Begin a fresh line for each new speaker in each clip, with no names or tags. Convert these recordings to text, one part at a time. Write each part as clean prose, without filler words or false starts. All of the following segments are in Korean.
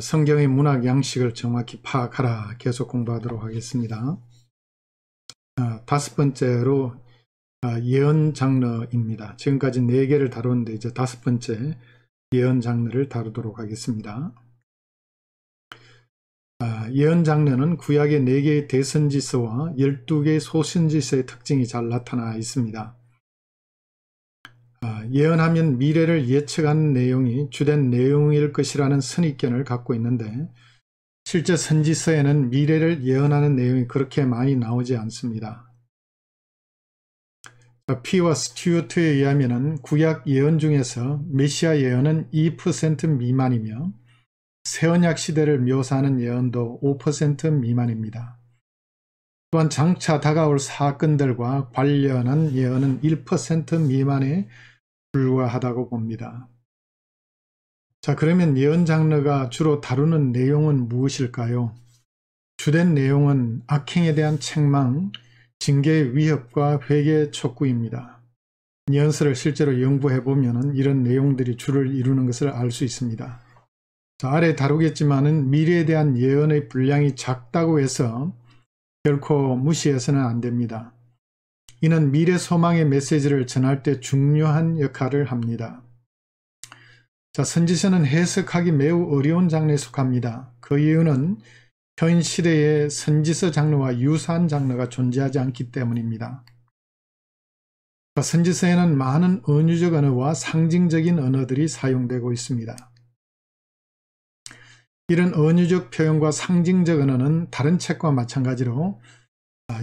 성경의 문학 양식을 정확히 파악하라 계속 공부하도록 하겠습니다. 다섯 번째로 예언 장르입니다. 지금까지 4개를 다뤘는데 이제 다섯 번째 예언 장르를 다루도록 하겠습니다. 예언 장르는 구약의 4개의 대선지서와 12개의 소선지서의 특징이 잘 나타나 있습니다. 예언하면 미래를 예측하는 내용이 주된 내용일 것이라는 선입견을 갖고 있는데 실제 선지서에는 미래를 예언하는 내용이 그렇게 많이 나오지 않습니다. 피와 스튜어트에 의하면 구약 예언 중에서 메시아 예언은 2% 미만이며 새언약 시대를 묘사하는 예언도 5% 미만입니다. 또한 장차 다가올 사건들과 관련한 예언은 1% 미만에 불과하다고 봅니다. 자, 그러면 예언 장르가 주로 다루는 내용은 무엇일까요? 주된 내용은 악행에 대한 책망, 징계의 위협과 회개 촉구입니다. 예언서를 실제로 연구해보면 이런 내용들이 주를 이루는 것을 알 수 있습니다. 자, 아래 다루겠지만은 미래에 대한 예언의 분량이 작다고 해서 결코 무시해서는 안 됩니다. 이는 미래 소망의 메시지를 전할 때 중요한 역할을 합니다. 자, 선지서는 해석하기 매우 어려운 장르에 속합니다. 그 이유는 현 시대에 선지서 장르와 유사한 장르가 존재하지 않기 때문입니다. 자, 선지서에는 많은 은유적 언어와 상징적인 언어들이 사용되고 있습니다. 이런 은유적 표현과 상징적 언어는 다른 책과 마찬가지로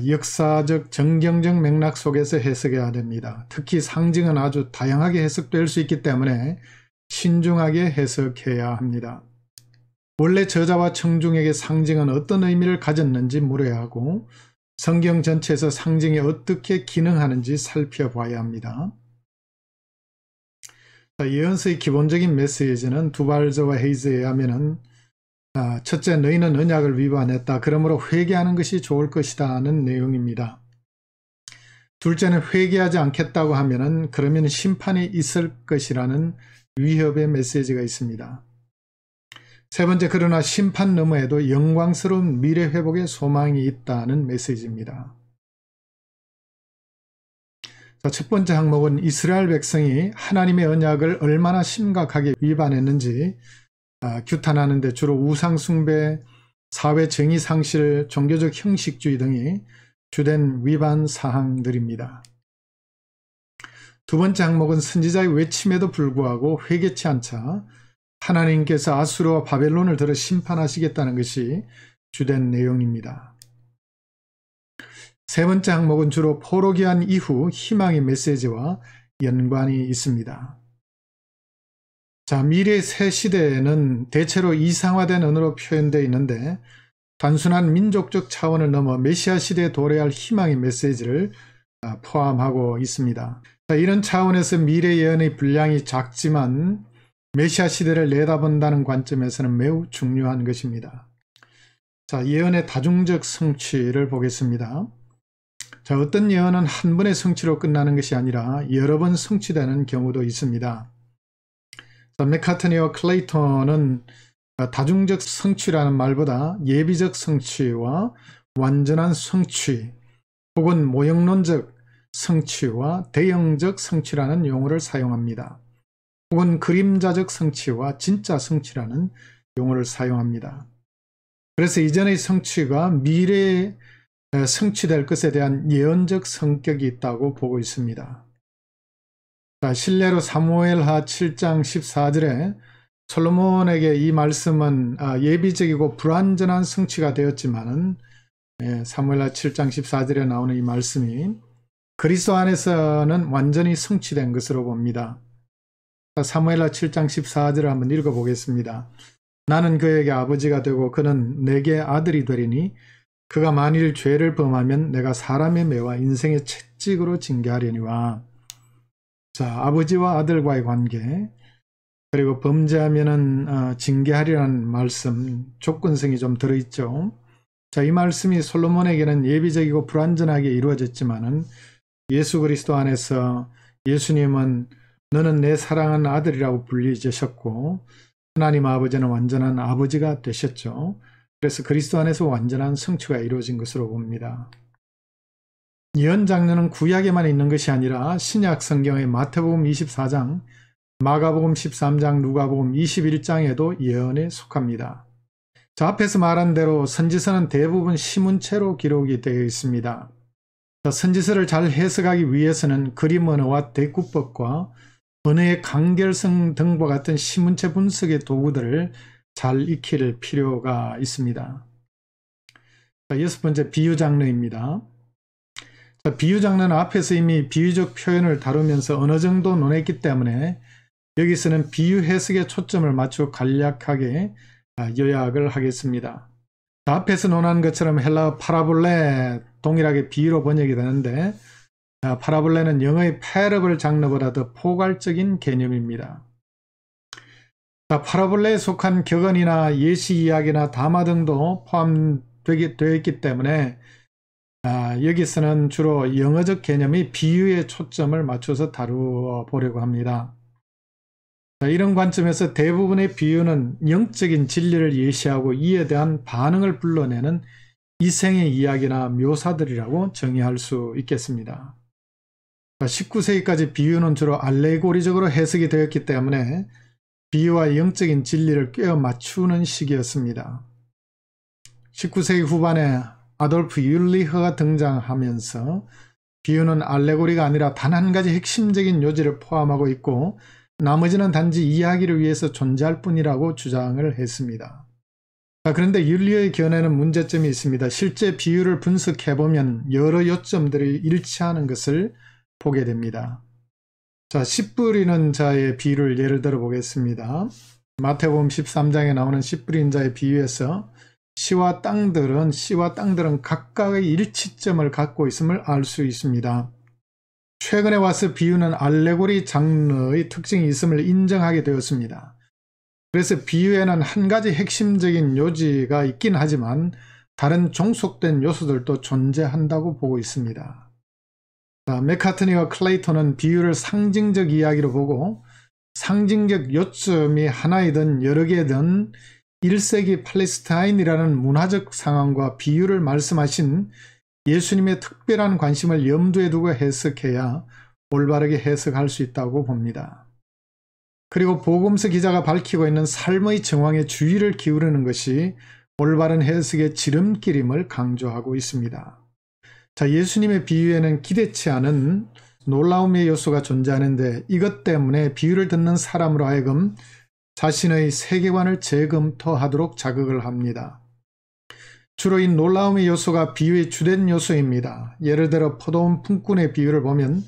역사적, 정경적 맥락 속에서 해석해야 됩니다. 특히 상징은 아주 다양하게 해석될 수 있기 때문에 신중하게 해석해야 합니다. 원래 저자와 청중에게 상징은 어떤 의미를 가졌는지 물어야 하고 성경 전체에서 상징이 어떻게 기능하는지 살펴봐야 합니다. 예언서의 기본적인 메시지는 두발저와 헤이즈에 의하면 첫째, 너희는 언약을 위반했다. 그러므로 회개하는 것이 좋을 것이다 는 내용입니다. 둘째는 회개하지 않겠다고 하면은 그러면 심판이 있을 것이라는 위협의 메시지가 있습니다. 세 번째, 그러나 심판 너머에도 영광스러운 미래 회복의 소망이 있다는 메시지입니다. 자, 첫 번째 항목은 이스라엘 백성이 하나님의 언약을 얼마나 심각하게 위반했는지 규탄하는 데 주로 우상숭배, 사회 정의 상실, 종교적 형식주의 등이 주된 위반 사항들입니다. 두 번째 항목은 선지자의 외침에도 불구하고 회개치 않자 하나님께서 아수르와 바벨론을 들어 심판하시겠다는 것이 주된 내용입니다. 세 번째 항목은 주로 포로기한 이후 희망의 메시지와 연관이 있습니다. 자, 미래의 새 시대에는 대체로 이상화된 언어로 표현되어 있는데 단순한 민족적 차원을 넘어 메시아 시대에 도래할 희망의 메시지를 포함하고 있습니다. 자, 이런 차원에서 미래 예언의 분량이 작지만 메시아 시대를 내다본다는 관점에서는 매우 중요한 것입니다. 자, 예언의 다중적 성취를 보겠습니다. 자, 어떤 예언은 한 번의 성취로 끝나는 것이 아니라 여러 번 성취되는 경우도 있습니다. 맥카트니와 클레이턴은 다중적 성취라는 말보다 예비적 성취와 완전한 성취 혹은 모형론적 성취와 대형적 성취라는 용어를 사용합니다. 혹은 그림자적 성취와 진짜 성취라는 용어를 사용합니다. 그래서 이전의 성취가 미래에 성취될 것에 대한 예언적 성격이 있다고 보고 있습니다. 자, 실례로 사무엘하 7장 14절에 솔로몬에게 이 말씀은 예비적이고 불완전한 성취가 되었지만은 사무엘하 7장 14절에 나오는 이 말씀이 그리스도 안에서는 완전히 성취된 것으로 봅니다. 자, 사무엘하 7장 14절을 한번 읽어보겠습니다. 나는 그에게 아버지가 되고 그는 내게 아들이 되리니 그가 만일 죄를 범하면 내가 사람의 매와 인생의 채찍으로 징계하려니와. 자, 아버지와 아들과의 관계, 그리고 범죄하면은 징계하리라는 말씀, 조건성이 좀 들어있죠. 자, 이 말씀이 솔로몬에게는 예비적이고 불완전하게 이루어졌지만은 예수 그리스도 안에서 예수님은 너는 내 사랑하는 아들이라고 불리셨고 하나님 아버지는 완전한 아버지가 되셨죠. 그래서 그리스도 안에서 완전한 성취가 이루어진 것으로 봅니다. 예언 장르는 구약에만 있는 것이 아니라 신약 성경의 마태복음 24장, 마가복음 13장, 누가복음 21장에도 예언에 속합니다. 자, 앞에서 말한 대로 선지서는 대부분 시문체로 기록이 되어 있습니다. 선지서를 잘 해석하기 위해서는 그림 언어와 대구법과 언어의 간결성 등과 같은 시문체 분석의 도구들을 잘 익힐 필요가 있습니다. 자, 6번째 비유 장르입니다. 자, 비유 장르는 앞에서 이미 비유적 표현을 다루면서 어느 정도 논했기 때문에 여기서는 비유 해석에 초점을 맞추어 간략하게 요약을 하겠습니다. 자, 앞에서 논한 것처럼 헬라어 파라볼레 동일하게 비유로 번역이 되는데 파라볼레는 영어의 패러블 장르보다 더 포괄적인 개념입니다. 자, 파라볼레에 속한 격언이나 예시 이야기나 담화 등도 포함되어 있기 때문에 여기서는 주로 영어적 개념이 비유에 초점을 맞춰서 다루어 보려고 합니다. 자, 이런 관점에서 대부분의 비유는 영적인 진리를 예시하고 이에 대한 반응을 불러내는 이생의 이야기나 묘사들이라고 정의할 수 있겠습니다. 19세기까지 비유는 주로 알레고리적으로 해석이 되었기 때문에 비유와 영적인 진리를 꿰어 맞추는 시기였습니다. 19세기 후반에 아돌프 율리허가 등장하면서 비유는 알레고리가 아니라 단 한 가지 핵심적인 요지를 포함하고 있고 나머지는 단지 이야기를 위해서 존재할 뿐이라고 주장을 했습니다. 자, 그런데 율리어의 견해는 문제점이 있습니다. 실제 비유를 분석해보면 여러 요점들이 일치하는 것을 보게 됩니다. 자, 씨 뿌리는 자의 비유를 예를 들어 보겠습니다. 마태복음 13장에 나오는 씨 뿌린 자의 비유에서 씨와 땅들은 각각의 일치점을 갖고 있음을 알 수 있습니다. 최근에 와서 비유는 알레고리 장르의 특징이 있음을 인정하게 되었습니다. 그래서 비유에는 한 가지 핵심적인 요지가 있긴 하지만 다른 종속된 요소들도 존재한다고 보고 있습니다. 자, 맥카트니와 클레이톤은 비유를 상징적 이야기로 보고 상징적 요점이 하나이든 여러 개든 1세기 팔레스타인이라는 문화적 상황과 비유를 말씀하신 예수님의 특별한 관심을 염두에 두고 해석해야 올바르게 해석할 수 있다고 봅니다. 그리고 복음서 기자가 밝히고 있는 삶의 정황에 주의를 기울이는 것이 올바른 해석의 지름길임을 강조하고 있습니다. 자, 예수님의 비유에는 기대치 않은 놀라움의 요소가 존재하는데 이것 때문에 비유를 듣는 사람으로 하여금 자신의 세계관을 재검토하도록 자극을 합니다. 주로 이 놀라움의 요소가 비유의 주된 요소입니다. 예를 들어 포도원 품꾼의 비유를 보면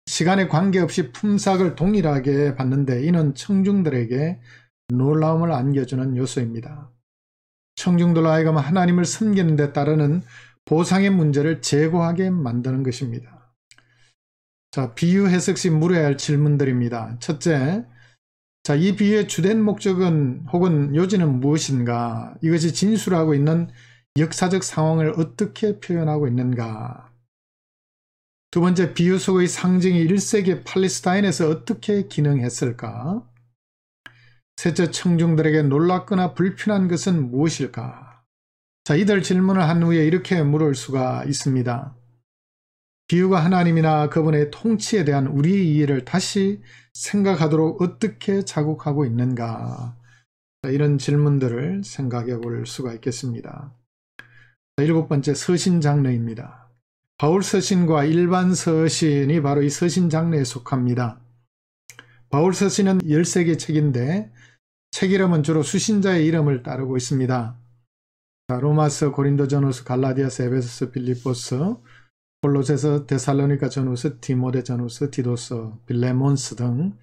시간에 관계없이 품삯을 동일하게 받는데 이는 청중들에게 놀라움을 안겨주는 요소입니다. 청중들로 하여금 하나님을 섬기는 데 따르는 보상의 문제를 제고하게 만드는 것입니다. 자, 비유 해석 시 물어야 할 질문들입니다. 첫째, 자, 이 비유의 주된 목적은 혹은 요지는 무엇인가? 이것이 진술하고 있는 역사적 상황을 어떻게 표현하고 있는가? 두 번째, 비유 속의 상징이 1세기 팔레스타인에서 어떻게 기능했을까? 셋째, 청중들에게 놀랍거나 불편한 것은 무엇일까? 자, 이들 질문을 한 후에 이렇게 물을 수가 있습니다. 비유가 하나님이나 그분의 통치에 대한 우리의 이해를 다시 생각하도록 어떻게 자극하고 있는가? 자, 이런 질문들을 생각해 볼 수가 있겠습니다. 자, 7번째, 서신 장르입니다. 바울 서신과 일반 서신이 바로 이 서신 장르에 속합니다. 바울 서신은 13개 책인데 책 이름은 주로 수신자의 이름을 따르고 있습니다. 자, 로마서, 고린도전후서, 갈라디아서, 에베소서, 빌립보서, 골로새서, 데살로니가 전후서, 디모데 전후서, 디도서, 빌레몬스 등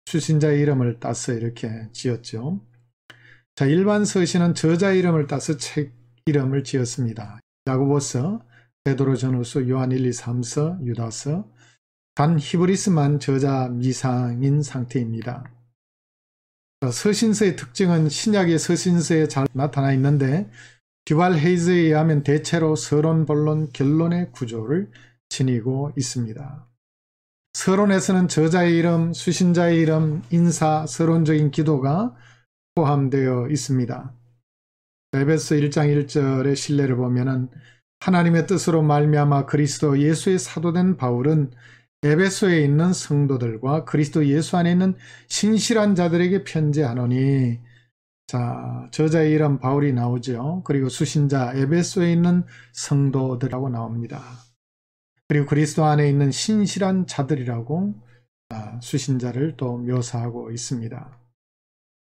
수신자의 이름을 따서 이렇게 지었죠. 자, 일반 서신은 저자 이름을 따서 책 이름을 지었습니다. 야고보서, 베드로 전후서, 요한 1, 2, 3서, 유다서, 단 히브리스만 저자 미상인 상태입니다. 자, 서신서의 특징은 신약의 서신서에 잘 나타나 있는데 듀발 헤이즈에 의하면 대체로 서론, 본론, 결론의 구조를 지니고 있습니다. 서론에서는 저자의 이름, 수신자의 이름, 인사, 서론적인 기도가 포함되어 있습니다. 에베소 1장 1절의 신뢰를 보면은 하나님의 뜻으로 말미암아 그리스도 예수의 사도된 바울은 에베소에 있는 성도들과 그리스도 예수 안에 있는 신실한 자들에게 편지하노니, 자, 저자의 이름 바울이 나오죠. 그리고 수신자 에베소에 있는 성도들이라고 나옵니다. 그리고 그리스도 안에 있는 신실한 자들이라고 수신자를 또 묘사하고 있습니다.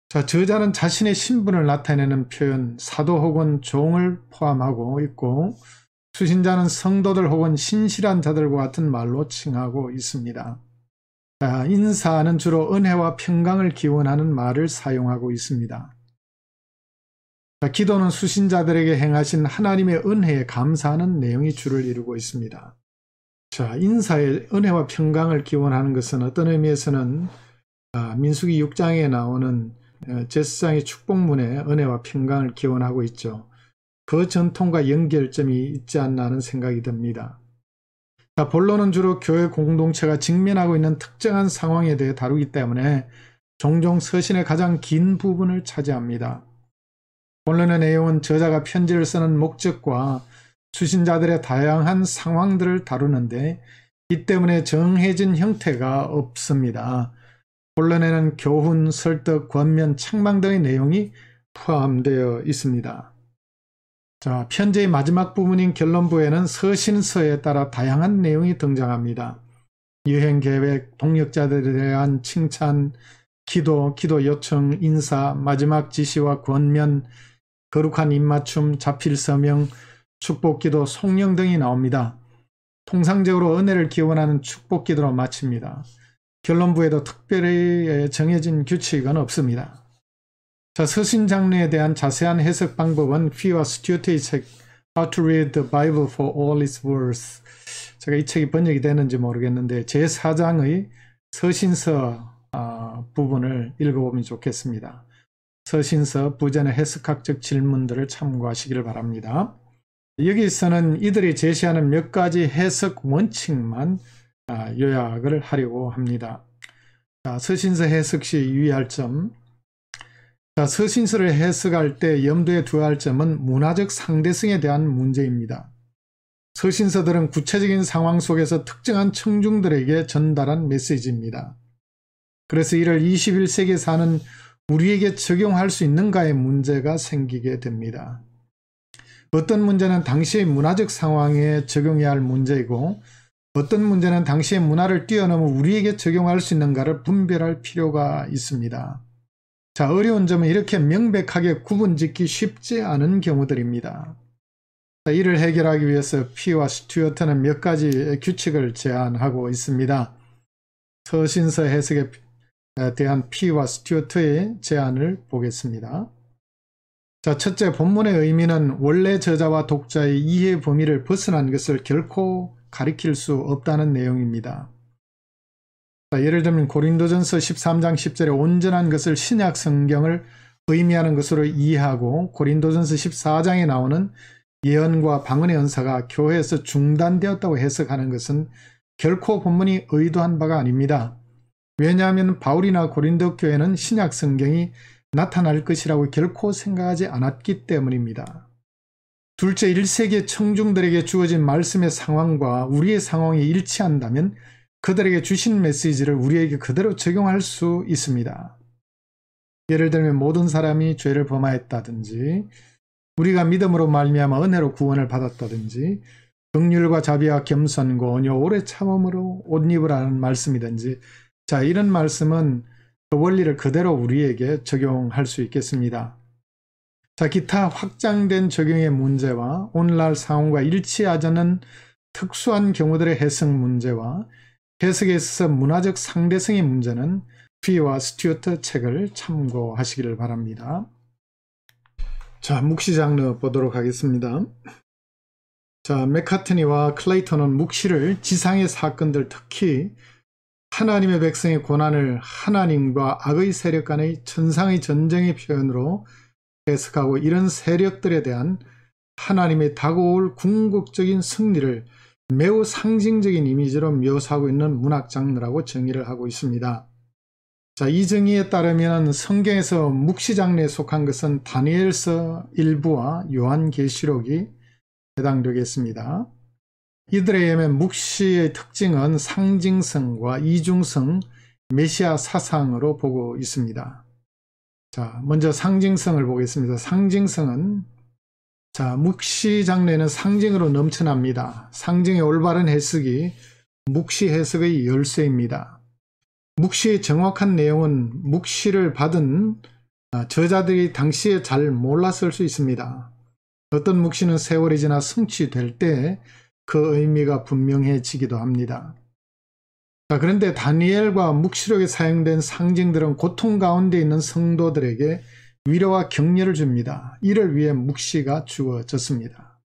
자, 저자는 자신의 신분을 나타내는 표현 사도 혹은 종을 포함하고 있고, 수신자는 성도들 혹은 신실한 자들과 같은 말로 칭하고 있습니다. 자, 인사는 주로 은혜와 평강을 기원하는 말을 사용하고 있습니다. 자, 기도는 수신자들에게 행하신 하나님의 은혜에 감사하는 내용이 주를 이루고 있습니다. 자, 인사에 은혜와 평강을 기원하는 것은 어떤 의미에서는 민수기 6장에 나오는 제사장의 축복문에 은혜와 평강을 기원하고 있죠. 그 전통과 연결점이 있지 않나 하는 생각이 듭니다. 자, 본론은 주로 교회 공동체가 직면하고 있는 특정한 상황에 대해 다루기 때문에 종종 서신의 가장 긴 부분을 차지합니다. 본론의 내용은 저자가 편지를 쓰는 목적과 수신자들의 다양한 상황들을 다루는데 이 때문에 정해진 형태가 없습니다. 본론에는 교훈, 설득, 권면, 책망 등의 내용이 포함되어 있습니다. 자, 편지의 마지막 부분인 결론부에는 서신서에 따라 다양한 내용이 등장합니다. 여행 계획, 동역자들에 대한 칭찬, 기도 요청, 인사, 마지막 지시와 권면, 거룩한 입맞춤, 자필 서명, 축복기도, 송령 등이 나옵니다. 통상적으로 은혜를 기원하는 축복기도로 마칩니다. 결론부에도 특별히 정해진 규칙은 없습니다. 자, 서신 장르에 대한 자세한 해석 방법은 피와 스튜어트의 책 How to Read the Bible for All Its Words, 제가 이 책이 번역이 되는지 모르겠는데 제4장의 서신서 부분을 읽어보면 좋겠습니다. 서신서 부전의 해석학적 질문들을 참고하시기를 바랍니다. 여기서는 이들이 제시하는 몇 가지 해석 원칙만 요약을 하려고 합니다. 자, 서신서 해석 시 유의할 점. 자, 서신서를 해석할 때 염두에 두어야 할 점은 문화적 상대성에 대한 문제입니다. 서신서들은 구체적인 상황 속에서 특정한 청중들에게 전달한 메시지입니다. 그래서 이를 21세기에 사는 우리에게 적용할 수 있는가의 문제가 생기게 됩니다. 어떤 문제는 당시의 문화적 상황에 적용해야 할 문제이고 어떤 문제는 당시의 문화를 뛰어넘어 우리에게 적용할 수 있는가를 분별할 필요가 있습니다. 자, 어려운 점은 이렇게 명백하게 구분짓기 쉽지 않은 경우들입니다. 자, 이를 해결하기 위해서 피와 스튜어트는 몇 가지 규칙을 제안하고 있습니다. 서신서 해석에 대한 피와 스튜어트의 제안을 보겠습니다. 자, 첫째, 본문의 의미는 원래 저자와 독자의 이해 범위를 벗어난 것을 결코 가리킬 수 없다는 내용입니다. 자, 예를 들면 고린도전서 13장 10절에 온전한 것을 신약 성경을 의미하는 것으로 이해하고 고린도전서 14장에 나오는 예언과 방언의 은사가 교회에서 중단되었다고 해석하는 것은 결코 본문이 의도한 바가 아닙니다. 왜냐하면 바울이나 고린도 교회는 신약 성경이 나타날 것이라고 결코 생각하지 않았기 때문입니다. 둘째, 1세기의 청중들에게 주어진 말씀의 상황과 우리의 상황이 일치한다면 그들에게 주신 메시지를 우리에게 그대로 적용할 수 있습니다. 예를 들면 모든 사람이 죄를 범하였다든지 우리가 믿음으로 말미암아 은혜로 구원을 받았다든지 긍휼과 자비와 겸손과 온유 오래 참음으로 옷 입으라는 말씀이든지, 자, 이런 말씀은 그 원리를 그대로 우리에게 적용할 수 있겠습니다. 자, 기타 확장된 적용의 문제와 오늘날 상황과 일치하지 않는 특수한 경우들의 해석 문제와 해석에 있어서 문화적 상대성의 문제는 피와 스튜어트 책을 참고하시기를 바랍니다. 자, 묵시 장르 보도록 하겠습니다. 자, 맥카트니와 클레이턴은 묵시를 지상의 사건들, 특히 하나님의 백성의 고난을 하나님과 악의 세력 간의 천상의 전쟁의 표현으로 해석하고 이런 세력들에 대한 하나님의 다가올 궁극적인 승리를 매우 상징적인 이미지로 묘사하고 있는 문학 장르라고 정의를 하고 있습니다. 자, 이 정의에 따르면 성경에서 묵시장르에 속한 것은 다니엘서 일부와 요한계시록이 해당되겠습니다. 이들에 의하면 묵시의 특징은 상징성과 이중성, 메시아 사상으로 보고 있습니다. 자, 먼저 상징성을 보겠습니다. 상징성은 묵시 장르에는 상징으로 넘쳐납니다. 상징의 올바른 해석이 묵시 해석의 열쇠입니다. 묵시의 정확한 내용은 묵시를 받은 저자들이 당시에 잘 몰랐을 수 있습니다. 어떤 묵시는 세월이 지나 성취될 때 그 의미가 분명해지기도 합니다. 자, 그런데 다니엘과 묵시록에 사용된 상징들은 고통 가운데 있는 성도들에게 위로와 격려를 줍니다. 이를 위해 묵시가 주어졌습니다.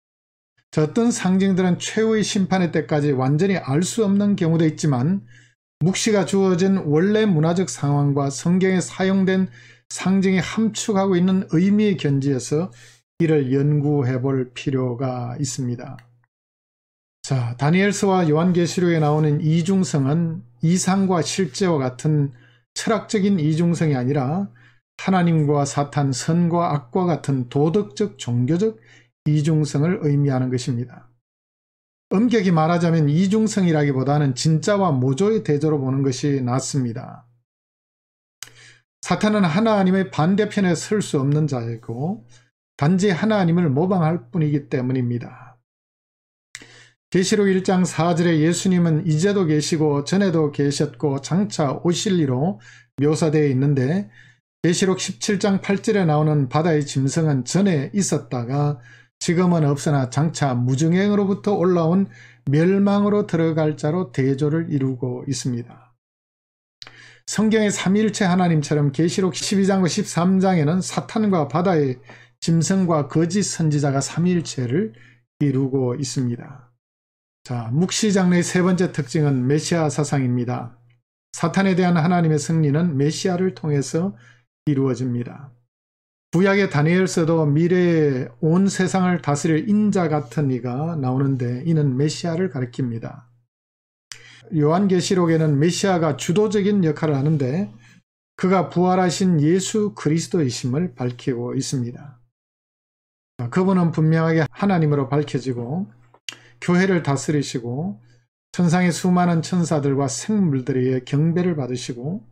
자, 어떤 상징들은 최후의 심판의 때까지 완전히 알 수 없는 경우도 있지만 묵시가 주어진 원래 문화적 상황과 성경에 사용된 상징이 함축하고 있는 의미의 견지에서 이를 연구해 볼 필요가 있습니다. 자, 다니엘서와 요한계시록에 나오는 이중성은 이상과 실제와 같은 철학적인 이중성이 아니라 하나님과 사탄, 선과 악과 같은 도덕적, 종교적 이중성을 의미하는 것입니다. 엄격히 말하자면 이중성이라기보다는 진짜와 모조의 대조로 보는 것이 낫습니다. 사탄은 하나님의 반대편에 설 수 없는 자이고 단지 하나님을 모방할 뿐이기 때문입니다. 계시록 1장 4절에 예수님은 이제도 계시고 전에도 계셨고 장차 오실 이로 묘사되어 있는데 계시록 17장 8절에 나오는 바다의 짐승은 전에 있었다가 지금은 없으나 장차 무증행으로부터 올라온 멸망으로 들어갈 자로 대조를 이루고 있습니다. 성경의 삼위일체 하나님처럼 계시록 12장과 13장에는 사탄과 바다의 짐승과 거짓 선지자가 삼위일체를 이루고 있습니다. 자, 묵시 장르의 세 번째 특징은 메시아 사상입니다. 사탄에 대한 하나님의 승리는 메시아를 통해서 이루어집니다. 구약의 다니엘서도 미래에 온 세상을 다스릴 인자 같은 이가 나오는데 이는 메시아를 가리킵니다. 요한계시록에는 메시아가 주도적인 역할을 하는데 그가 부활하신 예수 그리스도이심을 밝히고 있습니다. 그분은 분명하게 하나님으로 밝혀지고 교회를 다스리시고 천상의 수많은 천사들과 생물들에게 경배를 받으시고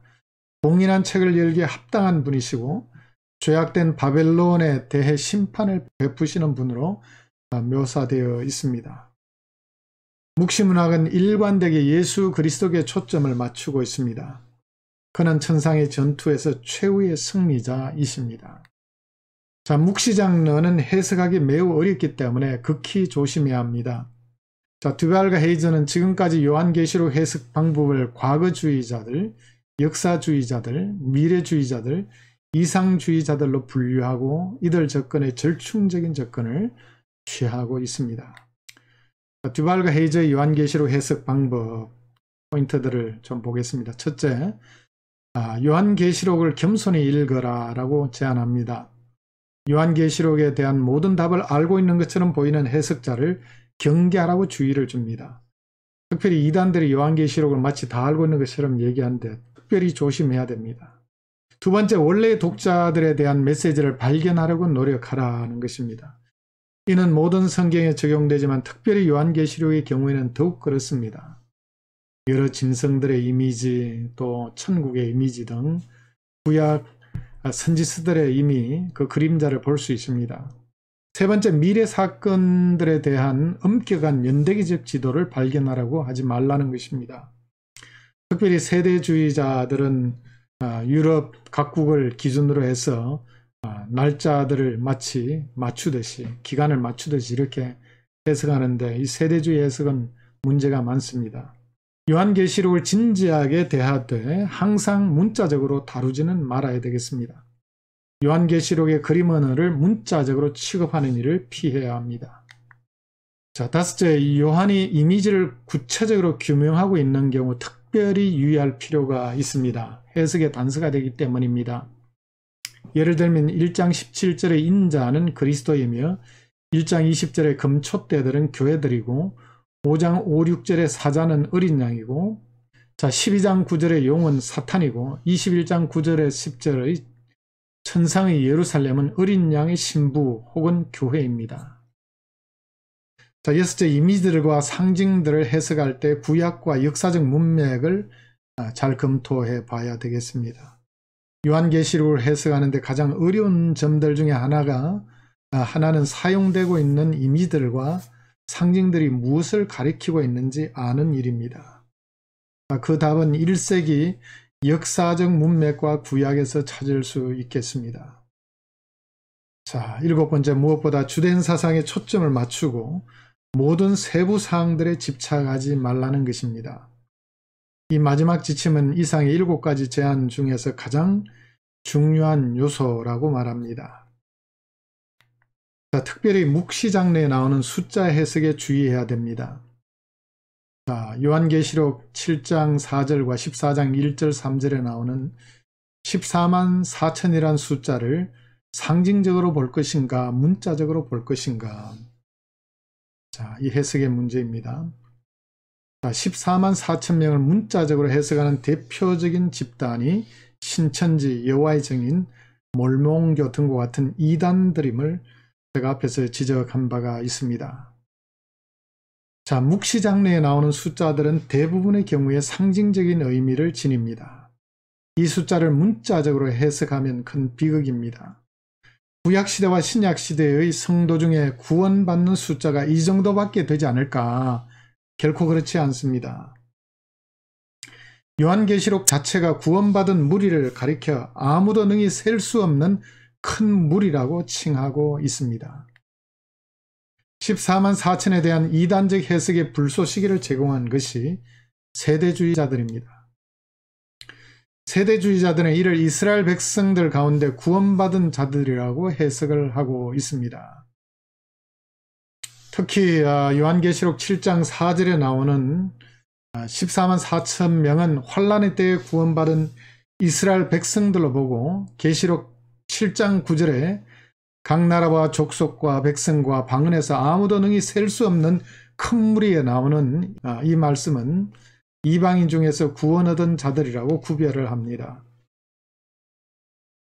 공인한 책을 열기에 합당한 분이시고 죄악된 바벨론에 대해 심판을 베푸시는 분으로 묘사되어 있습니다. 묵시문학은 일관되게 예수 그리스도께 초점을 맞추고 있습니다. 그는 천상의 전투에서 최후의 승리자이십니다. 자, 묵시 장르는 해석하기 매우 어렵기 때문에 극히 조심해야 합니다. 자, 듀발과 헤이즈는 지금까지 요한계시록 해석 방법을 과거주의자들, 역사주의자들, 미래주의자들, 이상주의자들로 분류하고 이들 접근의 절충적인 접근을 취하고 있습니다. 자, 듀발과 헤이즈의 요한계시록 해석 방법 포인트들을 좀 보겠습니다. 첫째, 요한계시록을 겸손히 읽어라 라고 제안합니다. 요한계시록에 대한 모든 답을 알고 있는 것처럼 보이는 해석자를 경계하라고 주의를 줍니다. 특별히 이단들이 요한계시록을 마치 다 알고 있는 것처럼 얘기하는데 특별히 조심해야 됩니다. 두 번째, 원래의 독자들에 대한 메시지를 발견하려고 노력하라는 것입니다. 이는 모든 성경에 적용되지만 특별히 요한계시록의 경우에는 더욱 그렇습니다. 여러 짐승들의 이미지, 또 천국의 이미지 등 구약 선지서들의 이미 그 그림자를 볼 수 있습니다. 세 번째, 미래 사건들에 대한 엄격한 연대기적 지도를 발견하라고 하지 말라는 것입니다. 특별히 세대주의자들은 유럽 각국을 기준으로 해서 날짜들을 마치 맞추듯이, 기간을 맞추듯이 이렇게 해석하는데 이 세대주의 해석은 문제가 많습니다. 요한계시록을 진지하게 대하되 항상 문자적으로 다루지는 말아야 되겠습니다. 요한계시록의 그림 언어를 문자적으로 취급하는 일을 피해야 합니다. 자, 다섯째, 요한이 이미지를 구체적으로 규명하고 있는 경우 특별히 유의할 필요가 있습니다. 해석의 단서가 되기 때문입니다. 예를 들면 1장 17절의 인자는 그리스도이며 1장 20절의 금촛대들은 교회들이고 5장 5, 6절의 사자는 어린 양이고 자, 12장 9절의 용은 사탄이고 21장 9절의 10절의 천상의 예루살렘은 어린 양의 신부 혹은 교회입니다. 자, 여섯째, 이미지들과 상징들을 해석할 때 구약과 역사적 문맥을 잘 검토해 봐야 되겠습니다. 요한계시록을 해석하는데 가장 어려운 점들 중에 하나는 사용되고 있는 이미지들과 상징들이 무엇을 가리키고 있는지 아는 일입니다. 그 답은 1세기 역사적 문맥과 구약에서 찾을 수 있겠습니다. 자, 7번째, 무엇보다 주된 사상에 초점을 맞추고 모든 세부 사항들에 집착하지 말라는 것입니다. 이 마지막 지침은 이상의 7가지 제안 중에서 가장 중요한 요소라고 말합니다. 자, 특별히 묵시장례에 나오는 숫자 해석에 주의해야 됩니다. 자, 요한계시록 7장 4절과 14장 1절 3절에 나오는 14만 4천이란 숫자를 상징적으로 볼 것인가 문자적으로 볼 것인가. 자, 이 해석의 문제입니다. 자, 14만 4천 명을 문자적으로 해석하는 대표적인 집단이 신천지, 여호와의 증인, 몰몬교 등과 같은 이단들임을 제가 앞에서 지적한 바가 있습니다. 자, 묵시장례에 나오는 숫자들은 대부분의 경우에 상징적인 의미를 지닙니다. 이 숫자를 문자적으로 해석하면 큰 비극입니다. 구약시대와 신약시대의 성도 중에 구원받는 숫자가 이 정도밖에 되지 않을까? 결코 그렇지 않습니다. 요한계시록 자체가 구원받은 무리를 가리켜 아무도 능히 셀 수 없는 큰 무리라고 칭하고 있습니다. 14만 4천에 대한 이단적 해석의 불쏘시개를 제공한 것이 세대주의자들입니다. 세대주의자들은 이를 이스라엘 백성들 가운데 구원받은 자들이라고 해석을 하고 있습니다. 특히 요한계시록 7장 4절에 나오는 14만 4천 명은 환란의 때에 구원받은 이스라엘 백성들로 보고 계시록 7장 9절에 각 나라와 족속과 백성과 방언에서 아무도 능히 셀 수 없는 큰 무리에 나오는 이 말씀은 이방인 중에서 구원 얻은 자들이라고 구별을 합니다.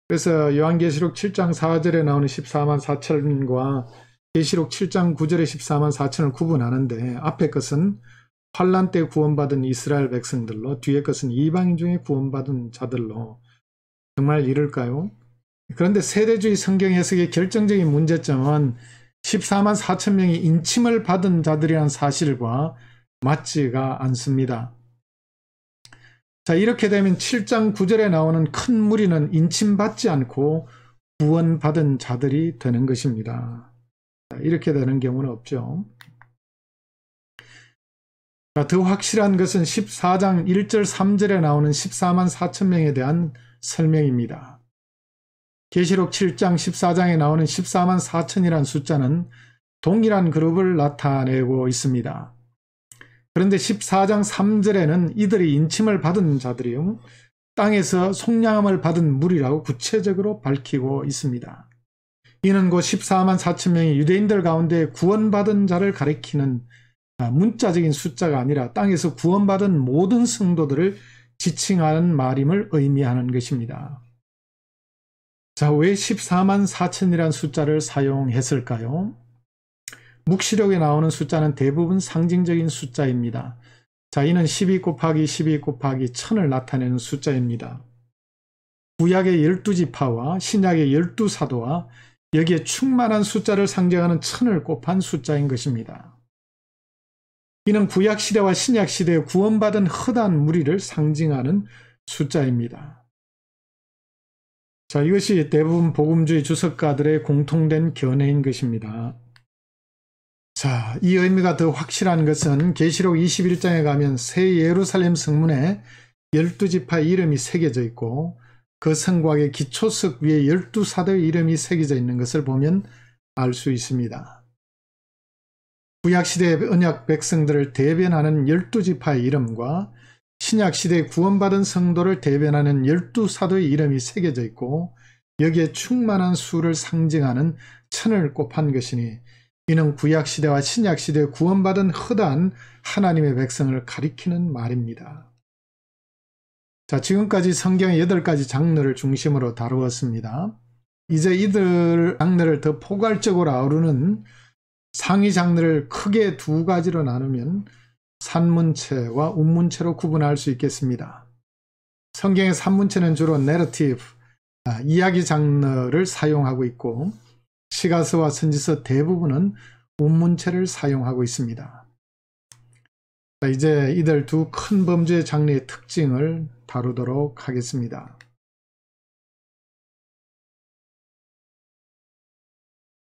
그래서 요한계시록 7장 4절에 나오는 14만 4천과 계시록 7장 9절의 14만 4천을 구분하는데 앞의 것은 환란 때 구원받은 이스라엘 백성들로 뒤의 것은 이방인 중에 구원받은 자들로 정말 이럴까요? 그런데 세대주의 성경 해석의 결정적인 문제점은 14만 4천 명이 인침을 받은 자들이라는 사실과 맞지가 않습니다. 자, 이렇게 되면 7장 9절에 나오는 큰 무리는 인침받지 않고 구원받은 자들이 되는 것입니다. 자, 이렇게 되는 경우는 없죠. 자, 더 확실한 것은 14장 1절 3절에 나오는 14만 4천 명에 대한 설명입니다. 계시록 7장 14장에 나오는 14만 4천이라는 숫자는 동일한 그룹을 나타내고 있습니다. 그런데 14장 3절에는 이들이 인침을 받은 자들이요 땅에서 속량함을 받은 무리라고 구체적으로 밝히고 있습니다. 이는 곧 14만 4천 명의 유대인들 가운데 구원받은 자를 가리키는 문자적인 숫자가 아니라 땅에서 구원받은 모든 성도들을 지칭하는 말임을 의미하는 것입니다. 자, 왜 14만 4천이라는 숫자를 사용했을까요? 묵시록에 나오는 숫자는 대부분 상징적인 숫자입니다. 자, 이는 12 곱하기 12 곱하기 1000을 나타내는 숫자입니다. 구약의 12지파와 신약의 12사도와 여기에 충만한 숫자를 상징하는 1000을 곱한 숫자인 것입니다. 이는 구약시대와 신약시대에 구원받은 허다한 무리를 상징하는 숫자입니다. 자, 이것이 대부분 복음주의 주석가들의 공통된 견해인 것입니다. 자, 이 의미가 더 확실한 것은 계시록 21장에 가면 새 예루살렘 성문에 12지파 이름이 새겨져 있고 그 성곽의 기초석 위에 12사도의 이름이 새겨져 있는 것을 보면 알 수 있습니다. 구약시대의 언약 백성들을 대변하는 12지파의 이름과 신약시대에 구원받은 성도를 대변하는 12사도의 이름이 새겨져 있고 여기에 충만한 수를 상징하는 1000을 곱한 것이니 이는 구약시대와 신약시대에 구원받은 허다한 하나님의 백성을 가리키는 말입니다. 자, 지금까지 성경의 8가지 장르를 중심으로 다루었습니다. 이제 이들 장르를 더 포괄적으로 아우르는 상위 장르를 크게 2가지로 나누면 산문체와 운문체로 구분할 수 있겠습니다. 성경의 산문체는 주로 내러티브, 이야기 장르를 사용하고 있고 시가서와 선지서 대부분은 운문체를 사용하고 있습니다. 자, 이제 이들 두 큰 범주의 장르의 특징을 다루도록 하겠습니다.